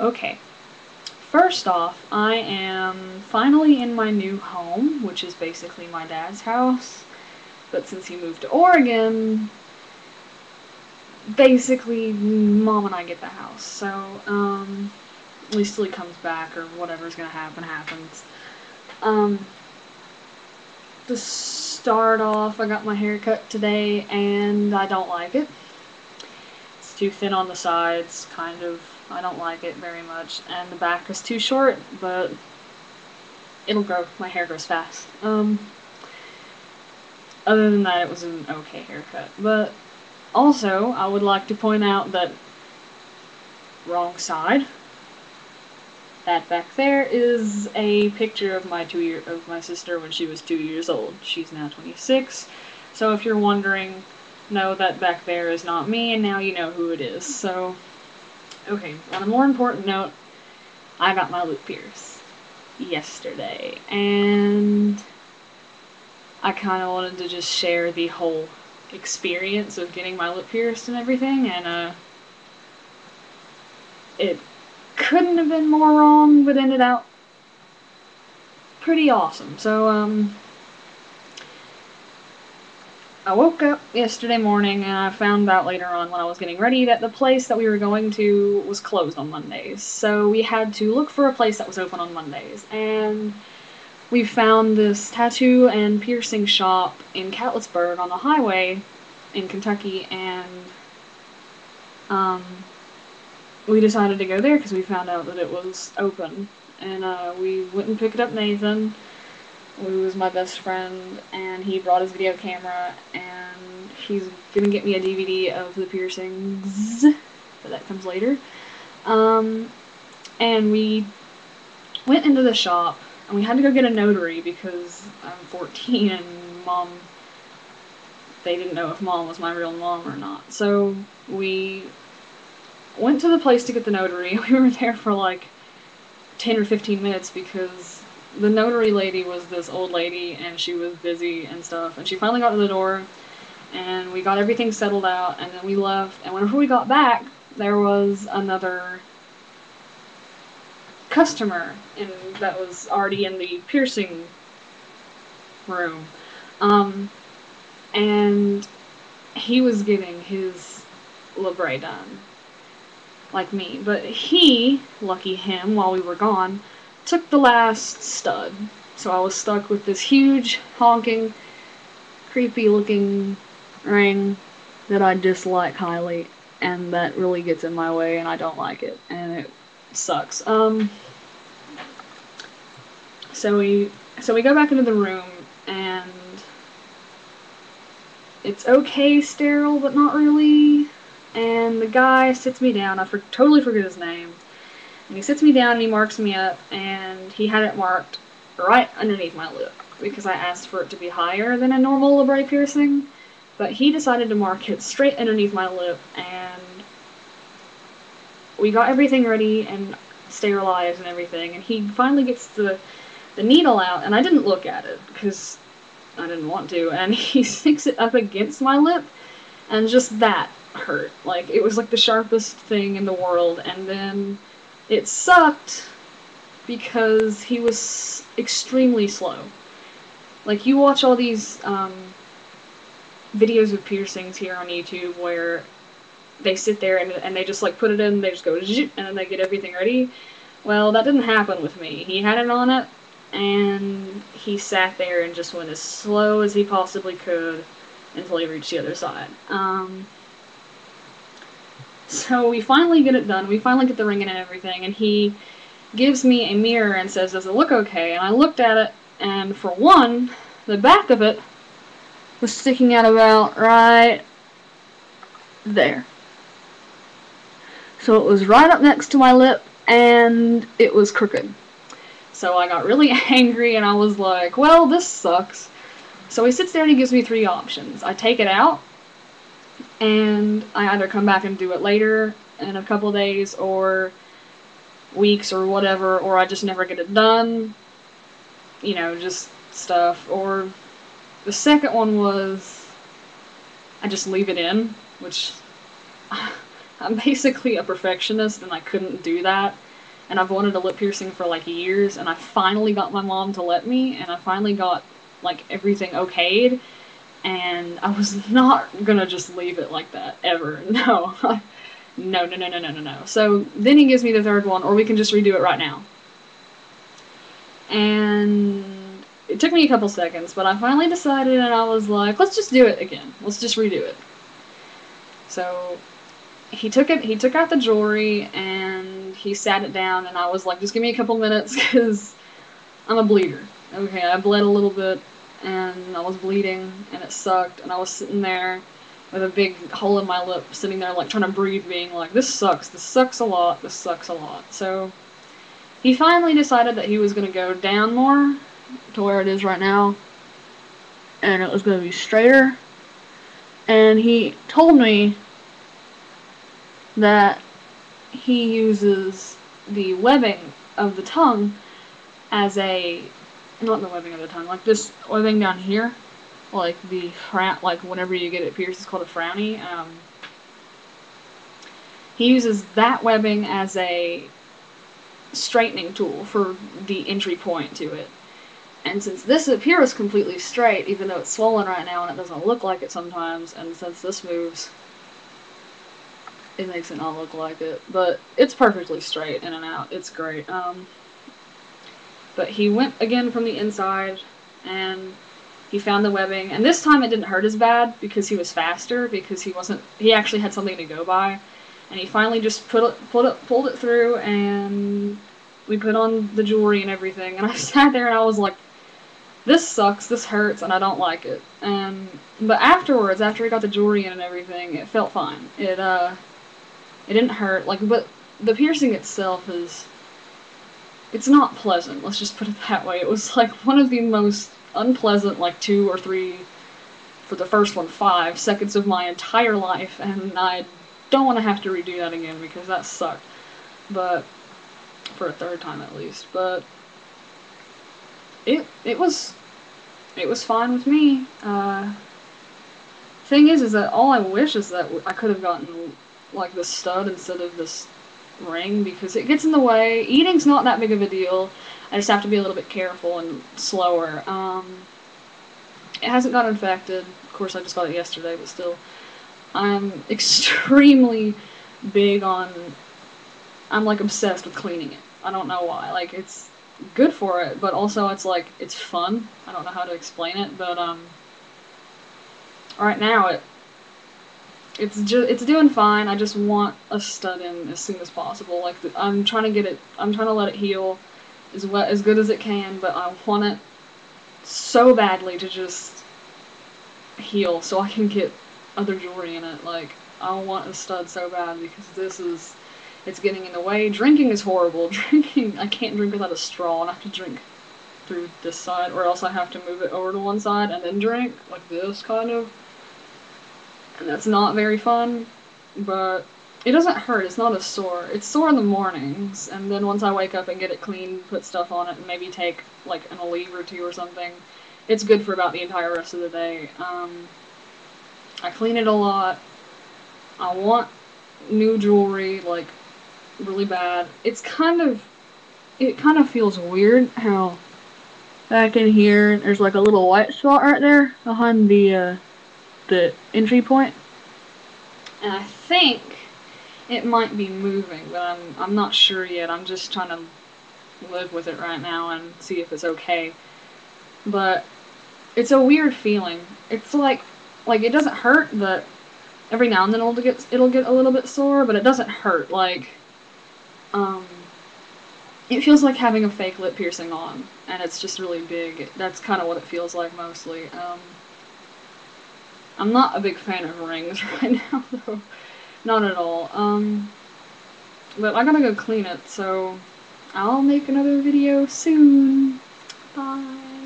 Okay. First off, I am finally in my new home, which is basically my dad's house. But since he moved to Oregon, basically Mom and I get the house. So, at least till he comes back or whatever's gonna happen happens. Um, to start off, I got my hair cut today and I don't like it. It's too thin on the sides, kind of. I don't like it very much. And the back is too short, but it'll grow. My hair grows fast. Other than that, it was an okay haircut. But also, I would like to point out that wrong side. That back there is a picture of my sister when she was 2 years old. She's now 26. So if you're wondering, no, that back there is not me, and now you know who it is. So, okay, on a more important note, I got my lip pierced yesterday, and I kind of wanted to just share the whole experience of getting my lip pierced and everything, and it couldn't have been more wrong, but ended out pretty awesome. So, I woke up yesterday morning and I found out later on when I was getting ready that the place that we were going to was closed on Mondays. So we had to look for a place that was open on Mondays. And we found this tattoo and piercing shop in Catlettsburg on the highway in Kentucky, and we decided to go there because we found out that it was open. And we went and picked up Nathan, who was my best friend, and he brought his video camera, and he's gonna get me a DVD of the piercings, but that comes later. And we went into the shop, and we had to go get a notary because I'm 14 and they didn't know if Mom was my real mom or not. So we went to the place to get the notary. We were there for like 10 or 15 minutes because the notary lady was this old lady and she was busy and stuff, and she finally got to the door and we got everything settled out, and then we left, and whenever we got back there was another customer that was already in the piercing room, and he was getting his labre done like me, but he, lucky him, while we were gone, took the last stud. So I was stuck with this huge, honking, creepy looking ring that I dislike highly, and that really gets in my way, and I don't like it, and it sucks. So we go back into the room, and it's okay sterile, but not really. And the guy sits me down. I totally forget his name. And he sits me down and he marks me up, and he had it marked right underneath my lip because I asked for it to be higher than a normal labre piercing, but he decided to mark it straight underneath my lip, and we got everything ready and sterilized and everything, and he finally gets the needle out, and I didn't look at it because I didn't want to, and he sticks it up against my lip, and just that hurt. Like, it was like the sharpest thing in the world, and then it sucked because he was extremely slow. Like, you watch all these videos of piercings here on YouTube where they sit there and they just like put it in, they just go and then they get everything ready. Well, that didn't happen with me. He had it on it, and he sat there and just went as slow as he possibly could until he reached the other side. So we finally get it done. We finally get the ring in and everything, and he gives me a mirror and says, "Does it look okay?" And I looked at it, and for one, the back of it was sticking out about right there. So it was right up next to my lip, and it was crooked. So I got really angry, and I was like, well, this sucks. So he sits there and he gives me 3 options. I take it out, and I either come back and do it later in a couple days, or weeks, or whatever, or I just never get it done. You know, just stuff. Or the second one was I just leave it in, which I'm basically a perfectionist, and I couldn't do that. and I've wanted a lip piercing for like years, and I finally got my mom to let me, and I finally got like everything okayed, and I was not gonna just leave it like that ever. No. No, no, no, no, no, no, no. So then he gives me the third one, or we can just redo it right now. And it took me a couple seconds, but I finally decided, and I was like, let's just do it again. Let's just redo it. So he took out the jewelry, and he sat it down, and I was like, just give me a couple minutes, because I'm a bleeder. Okay, I bled a little bit, and I was bleeding, and it sucked, and I was sitting there with a big hole in my lip, sitting there like trying to breathe, being like, this sucks a lot, this sucks a lot. So he finally decided that he was going to go down more to where it is right now, and it was going to be straighter, and he told me that he uses the webbing of the tongue as a, not the webbing of the tongue, like this webbing down here, like the like whenever you get it pierced, it's called a frowny. He uses that webbing as a straightening tool for the entry point to it. And since this up here is completely straight, even though it's swollen right now and it doesn't look like it sometimes, and since this moves, it makes it not look like it. But it's perfectly straight in and out. It's great. But he went again from the inside, and he found the webbing, and this time it didn't hurt as bad because he was faster, because he actually had something to go by, and he finally just pulled it through, and we put on the jewelry and everything, and I sat there and I was like, this sucks, this hurts, and I don't like it. But afterwards, after he got the jewelry in and everything, it felt fine. It didn't hurt, like, but the piercing itself it's not pleasant, let's just put it that way. It was like one of the most unpleasant, like 2 or 3, for the first one, 5 seconds of my entire life, and I don't want to have to redo that again because that sucked. But for a third time at least. But it was fine with me. Thing is that all I wish is that I could have gotten like the stud instead of this ring, because it gets in the way. Eating's not that big of a deal. I just have to be a little bit careful and slower. It hasn't got infected. Of course, I just got it yesterday, but still. I'm extremely big on... I'm, like, obsessed with cleaning it. I don't know why. Like, it's good for it, but also it's, like, it's fun. I don't know how to explain it, but, right now, it's doing fine. I just want a stud in as soon as possible. Like, I'm trying to let it heal as good as it can, but I want it so badly to just heal so I can get other jewelry in it. Like, I want a stud so bad because it's getting in the way. Drinking is horrible. I can't drink without a straw, and I have to drink through this side, or else I have to move it over to one side and then drink, like this, kind of. And that's not very fun, but it doesn't hurt. It's not as sore. It's sore in the mornings, and then once I wake up and get it clean, put stuff on it, and maybe take, like, an Aleve or 2 or something, it's good for about the entire rest of the day. I clean it a lot. I want new jewelry, like, really bad. It kind of feels weird how back in here there's like a little white spot right there behind the entry point. And I think it might be moving, but I'm not sure yet. I'm just trying to live with it right now and see if it's okay. But it's a weird feeling. It's like it doesn't hurt, but every now and then it'll get a little bit sore, but it doesn't hurt. Like, it feels like having a fake lip piercing on, and it's just really big. That's kind of what it feels like mostly. I'm not a big fan of rings right now, though. Not at all. But I gotta go clean it, so I'll make another video soon. Bye.